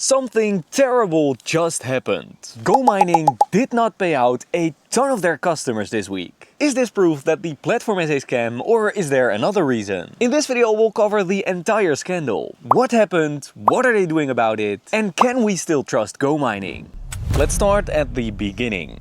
Something terrible just happened. GoMining did not pay out a ton of their customers this week. Is this proof that the platform is a scam, or is there another reason? In this video we'll cover the entire scandal. What happened, what are they doing about it, and can we still trust GoMining? Let's start at the beginning.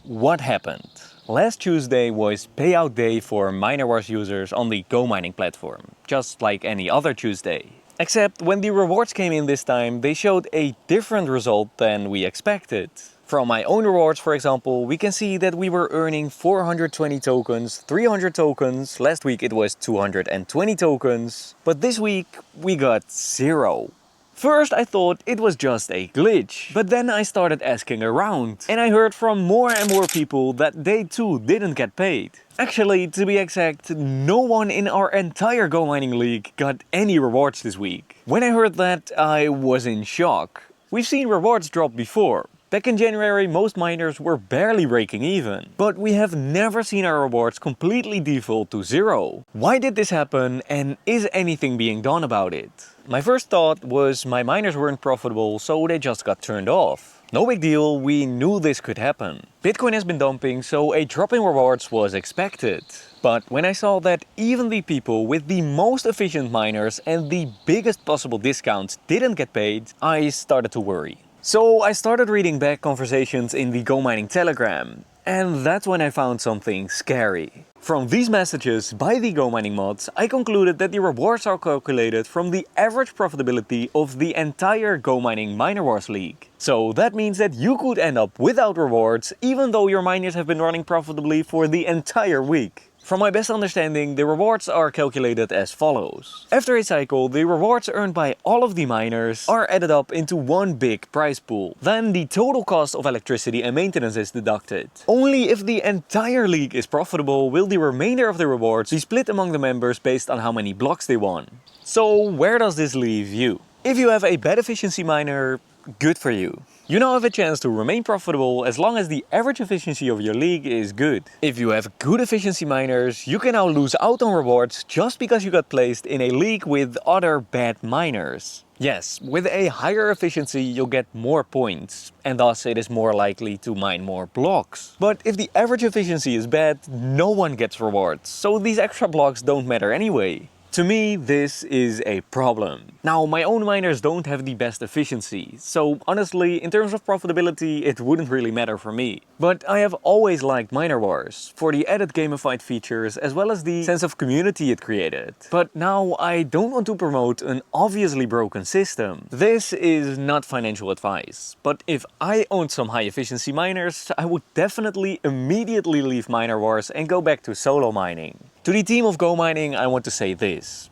What happened? Last Tuesday was payout day for Miner Wars users on the GoMining platform, just like any other Tuesday. Except when the rewards came in this time, they showed a different result than we expected. From my own rewards, for example, we can see that we were earning 420 tokens, 300 tokens, last week it was 220 tokens, but this week we got 0. First I thought it was just a glitch, but then I started asking around, and I heard from more and more people that they too didn't get paid. Actually, to be exact, no one in our entire GoMining league got any rewards this week. When I heard that, I was in shock. We've seen rewards drop before. Back in January, most miners were barely breaking even. But we have never seen our rewards completely default to 0. Why did this happen, and is anything being done about it? My first thought was my miners weren't profitable, so they just got turned off. No big deal, we knew this could happen. Bitcoin has been dumping, so a drop in rewards was expected. But when I saw that even the people with the most efficient miners and the biggest possible discounts didn't get paid, I started to worry. So I started reading back conversations in the GoMining Telegram, and that's when I found something scary. From these messages by the GoMining mods, I concluded that the rewards are calculated from the average profitability of the entire GoMining Miner Wars League. So that means that you could end up without rewards even though your miners have been running profitably for the entire week. From my best understanding, the rewards are calculated as follows. After a cycle, the rewards earned by all of the miners are added up into one big prize pool. Then the total cost of electricity and maintenance is deducted. Only if the entire league is profitable will the remainder of the rewards be split among the members based on how many blocks they won. So where does this leave you? If you have a bad efficiency miner, good for you. You now have a chance to remain profitable as long as the average efficiency of your league is good. If you have good efficiency miners, you can now lose out on rewards just because you got placed in a league with other bad miners. Yes, with a higher efficiency you'll get more points, and thus it is more likely to mine more blocks. But if the average efficiency is bad, no one gets rewards, so these extra blocks don't matter anyway. To me, this is a problem. Now, my own miners don't have the best efficiency, so honestly, in terms of profitability, it wouldn't really matter for me. But I have always liked Miner Wars, for the added gamified features as well as the sense of community it created. But now I don't want to promote an obviously broken system. This is not financial advice, but if I owned some high efficiency miners, I would definitely immediately leave Miner Wars and go back to solo mining. To the team of GoMining, I want to say this.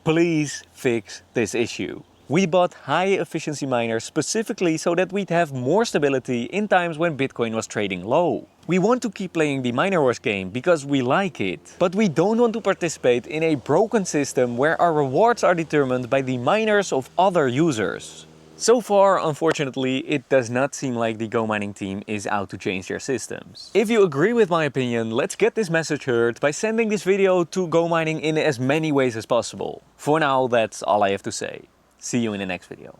Please fix this issue. We bought high efficiency miners specifically so that we'd have more stability in times when Bitcoin was trading low. We want to keep playing the Miner Wars game because we like it, but we don't want to participate in a broken system where our rewards are determined by the miners of other users. So far, unfortunately, it does not seem like the GoMining team is out to change their systems. If you agree with my opinion, let's get this message heard by sending this video to GoMining in as many ways as possible. For now, that's all I have to say. See you in the next video.